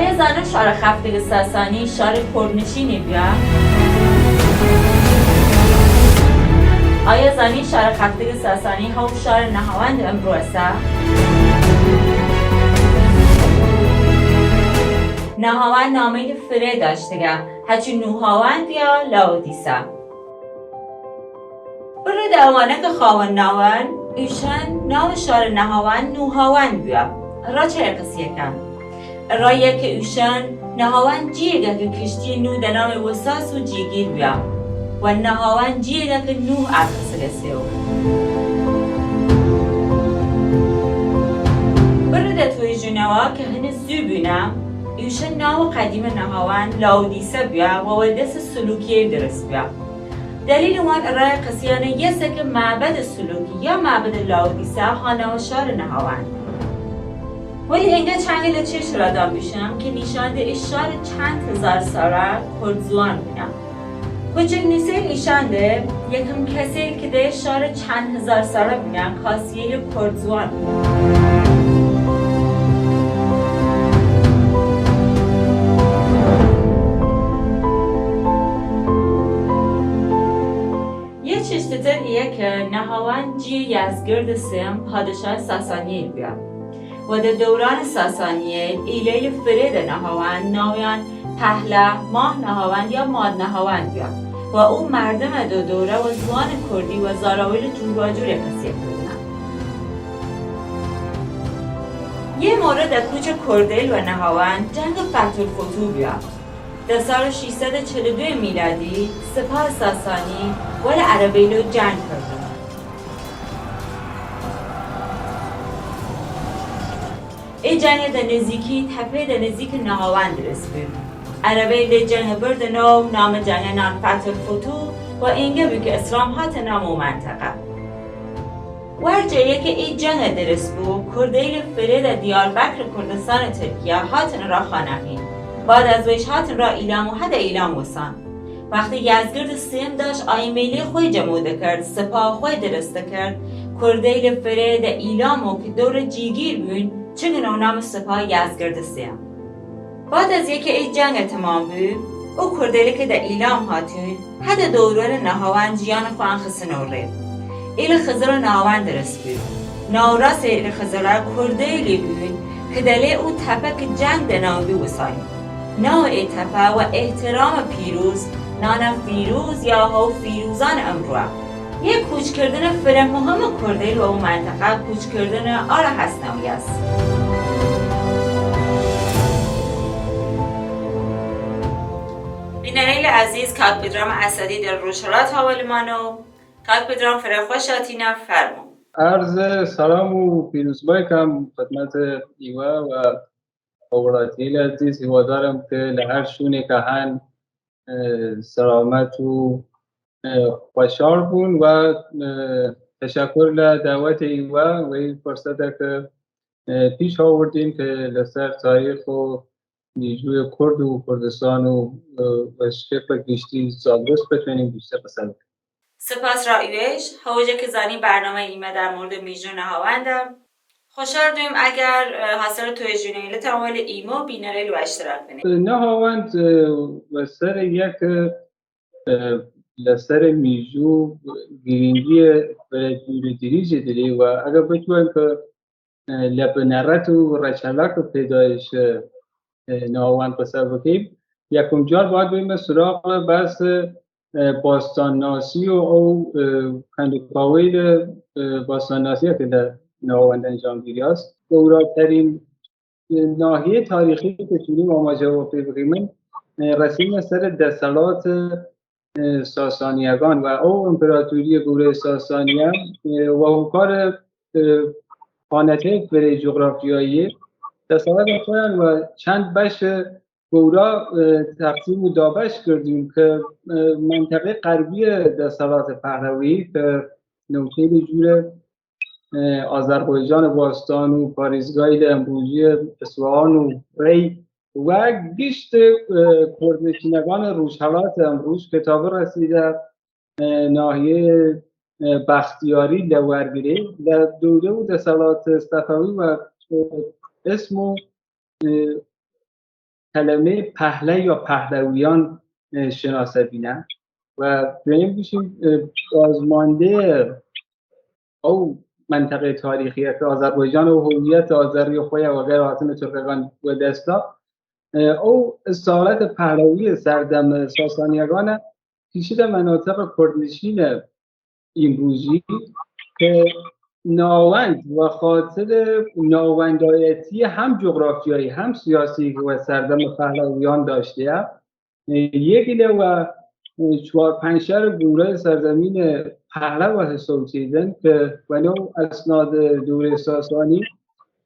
آیا زن شار هفتگ ساسانی شار کردنشینی بیا؟ آیا زنی شار هفتگ ساسانی هم شار نهاوند امرو است؟ نهاوند نامی فره داشتگه هچی نوهاوند یا لاودیسا. برای دوانه که خواهن ناوند ایشان نام شار نهاوند نوهاوند بیا. را چه قصیه کن؟ رایه که ایشان نهاوند جیگه که کشتی نو دنام وساس و جیگیر بیا و نهاوند جیگه که نو ارخصه گسیو. برای توی جنوا که هنه زو بینم ایشان نام قدیم نهاوند لاودیسا بیا و دست سلوکیه درست بیا. دلیل وان ارائه قصیانه یسته که معبد سلوکی یا معبد لاودیسا خانه و شار نهاوند. ولی اینگه چنگل چیش را دام بیشم که نیشانده اشار چند هزار ساله کردزوان بینم. کوچک نیسه نیشانده یکم کسی که ده اشار چند هزار ساله بینم خاصیل کردزوان. یه چشتتر ایه که نهاوند جی یزگرد سیم پادشاه ساسانیل بیا. و در دوران ساسانیل ایلیل فرید نهاوند نامیان پهله ماه نهاوند یا ماد نهاوند بیا و او مردم دو دوره و زوان کردی و زاراویل جورباجور قصیه کردن. یه مورد در کوچ کردیل و نهاوند جنگ فتح الفتوح بیا. در سال 642 میلادی سپاه ساسانی ولی عربیلو جنگ کردن. ای جنگ در نزدیکی تپه در نزدیک نهاوند رسید. عربیل جنگ برد نام جنگ نام فتح الفتوح و اینگه بود که اسلام هات نام و منطقه. ورجه که ای جنگ درست بود کردیل فرید دیاربکر کردستان ترکیه هاتن را خانقین. بعد از ویش هاتن را ایلام و حد ایلام وسان. وقتی یزگرد سیم داشت آیمیلی خوی جموده کرد سپاه خوی درسته کرد کردیل فرید ایلامو که دور جیگیر بین چگونه نام سپاه یزگرد سیم. بعد از یکی ای جنگ تمام بود او کردیلی که در ایلام هاتون حد دورور نهاوند جیان خوان خسنوره. ایل خزر نهاوند درست بود. ناراس ایل خزر کردیلی بود که دلی او تپه که جنگ دناوی وسایم. نام ای تپه و احترام پیروز نانم فیروز یا هاو فیروزان امروه. یک کوچ کردن فره مهم کردیل و اون منطقه کوچ کردن آره حسنوی است. بینریل عزیز کاک بدرام اسدی در روشرات حوالی مانو کاک بدرام فره خوشاتینا فرمون. عرض سلام و پیروزبای کم خدمت ایوا و اووراتیل عزیز هوادارم که لهر شونه که هن سلامت و خوشحال بون و تشکر لدعوت ایوا و این فرصت که پیش آوردیم که لسر تاریخ و نیجوی کرد و کردستان و شکل گشتی زادرست بتونیم بیشتر قسم. سپاس رایوش هوجه که زنی برنامه ایمه در مورد میجون نهاوندم خوشحال دویم اگر حاصل توی جونیل تمویل ایمو بینریل و اشتراک کنیم. نهاوند و سر یک لسر میجو گرینگی برای دیریج دیدی و اگر بتوان که لپنرت و رچلک و پیدایش نهاوند قصر بکنیم یکم جار باید باییم سراغ بس باستان ناسی و او کندکاویل باستان ناسی که در نهاوند انجام گیری است. دوراترین ناحیه تاریخی که تونیم آماجه بگیریم رسیم سر دستالات ساسانیگان و او امپراتوری گوره ساسانیان و اوکار خانته برای جغرافیایی دستالات خودن و چند بخش گورا تقسیم و دابش کردیم که منطقه غربی دستالات پهلوی که نوچه جور آذربایجان باستان و پاریزگاه امروزی اصفهان و ری و گشت کردنشینگان روشهلات امروز کتاب رسیده ناحیه بختیاری لورگیری در دوره و دستالات صفوی و اسم و کلمه پهله یا پهلویان شناسه بینه و دویم بشیم بازمانده او منطقه تاریخی که آذربایجان و هویت آذری و خوی و غیر حاکم ترکگان و دستا او استعارت پهلوی سردم ساسانیگان پیشید مناطق کردنشین امروزی که ناوند و خاطر ناوندایتی هم جغرافیایی هم سیاسی و سردم پهلویان داشته یکی و 4-5 شهر گوره سرزمین پهلو حساب چیدن که ولو اسناد دوره ساسانی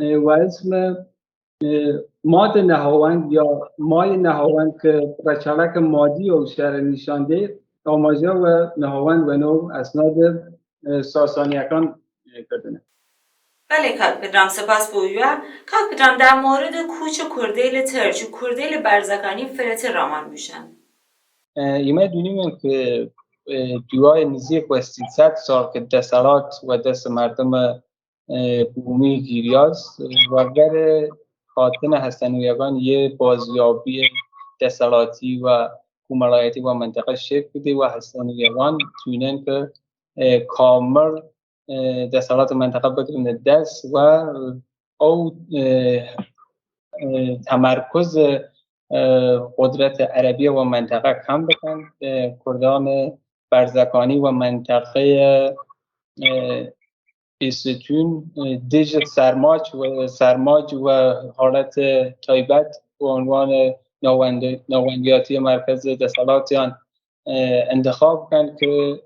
و اسم ماد نهاوند یا مای نهاوند که رچلک مادی و شهر نشانده آماجه و نهاوند و نو اسناد ساسانیکان کردنه. بله کاک سپاس بویوه کاک در مورد کوچ کردیل ترچ و کردیل برزگانی فرت رامان بوشن ایمه دونیم که دوای نزدیک و 300 سال که دسالات و دست مردم بومی گیریاست و گر خاطن حسنویگان یه بازیابی دسالاتی و حکومرایتی و منطقه شکل بده و حسنویگان تونن که کامل دسالات منطقه بگیرن دست و او تمرکز قدرت عربیه و منطقه کم بکن کردان برزکانی و منطقه بیستون دیج سرماج و حالت تایبت به عنوان نواندیاتی مرکز دسالاتیان انتخاب کن که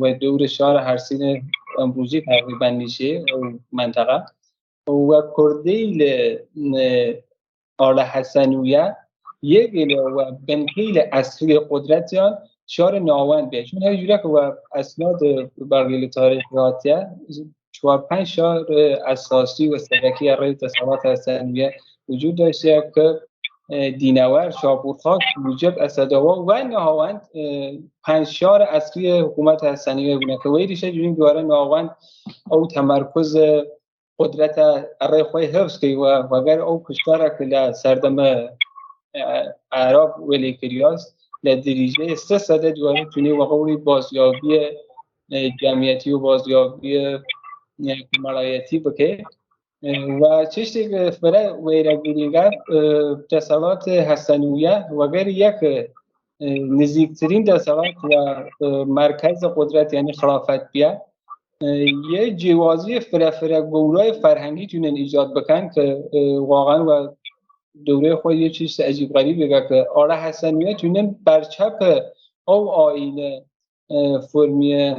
و دور شهر هرسین امروزی تقریبا میشه منطقه و کردیل آل حسنویه یک و بنکیل اصلی قدرتیان شهر ناوند بیه چون هر جوره که و اسناد برگیل تاریخیاتیه 4-5 شهر اساسی و سرکی رای دسالات حسنویه وجود داشته که دینور، شاپورخاک، موجب، اسدآباد و نهاوند 5 شهر اصلی حکومت حسنویه بودن که وی ریشه جونیم دواره نهاوند او تمرکز قدرت ارای خوی حفظ که و اگر او کشتاره که لسردم عرب ولی کریاست لدریجه 300 دواره تونی و قولی بازیابی جمعیتی و بازیابی ملایتی بکه و چشتی که فره ویره گیرینگر دسالات حسنویه و غیر یک نزدیکترین دسالات و مرکز قدرت یعنی خلافت بیه یه جوازی فره گورای فرهنگی تونن ایجاد بکن که واقعا و دوره خود یه چیز عجیب غریب بگه که آل حسنویه تونن برچپ او آینه فرمی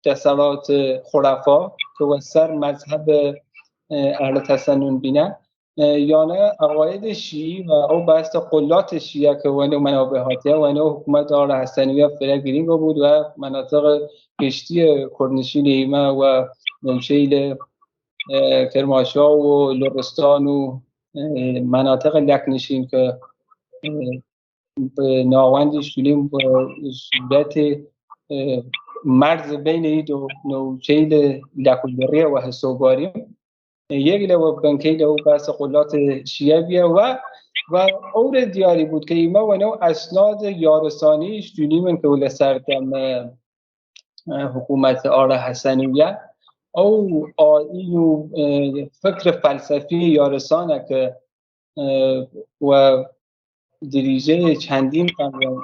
دسالات خلفا که و سر مذهب اهل تسنن بینه یعنی عقاید شیعی و او بحث قلات شیعه که ونه منابعاتیه ونه حکومت آل حسنویه فره گرینگو بود و مناطق کشتی کردنشین ایمه و نوشیل کرماشا و لرستان و مناطق لکنشین که ناوندش تونیم با صورت مرز بین این دو نوچیل لکلبریه و حسوباریم یک لو بنکیل او بحث قلات شیعه بیه و اور دیاری بود که ایما و نو اسناد یارسانیش تونیم که اول سردم حکومت آل حسنویه او آیین فکر فلسفی یارسانه که و دریجه چندین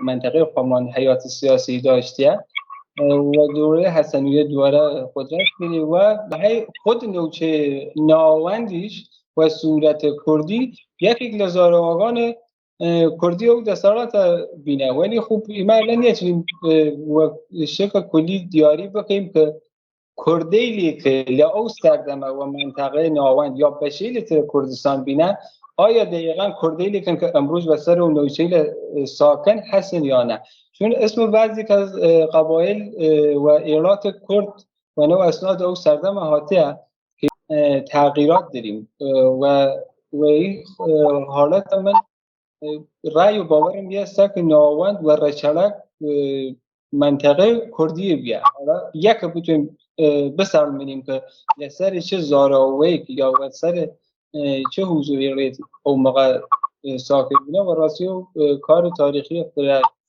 منطقه خوامان حیات سیاسی داشته و دوره حسنویه دوره قدرت گیری و خود نوچه ناوندیش و صورت کردی یک لزاروان کردی او دستارات بینه ولی خوب ایمان نمیتونیم و شکل کلی دیاری بکنیم که کردیلی که لعو سردمه و منطقه ناوند یا بشیل کردستان بینه آیا دقیقا کردیلی که امروز و سر و نوچیل ساکن هستن یا نه چون اسم بعضی که از قبایل و ایالات کرد و نو اسناد او سردم هاته که تغییرات داریم و این حالت من رای و باورم بیسته که ناوند و رچلک منطقه کردی بیا یک بتونیم بسرمینیم که لسر چه زاراویک یا سر چه حضوری او موقع ساکت بودن و راستی کار تاریخی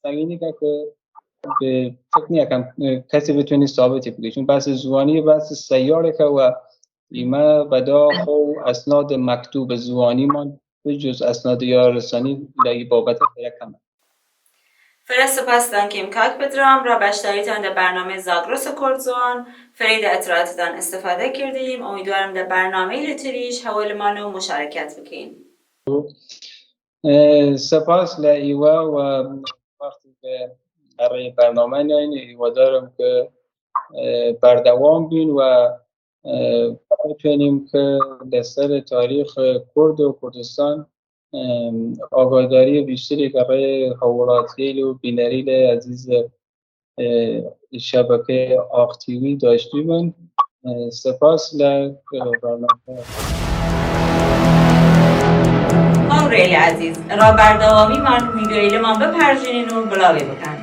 سنگینی که فکر نیکم کسی بتونی ثابتی بگه، چون بحث زوانی بحث سیاره که و ایمه بدا خو اسناد مکتوب زوانی من به جز اسناد یارسانی لگی بابت فرکم. سپاس دانکیم کاک بدرام را بشتاریتان در برنامه زاگرس کردزوان فرید اطلاعاتتان استفاده کردیم. امیدوارم در برنامه لتریش حوال مانو مشارکت بکنیم. سپاس لایوا و وقتی که برای برنامه نین ایوا دارم که بردوام بین و بتونیم که در سر تاریخ کرد و کردستان آگاهداری بیشتری برای حوالات و بینریل عزیز شبکه آخ تیوی داشتیم. سپاس برنامه ریلی عزیز را بردوامی من ویدیو ایلمان بپرجینین و بلاوی بکن.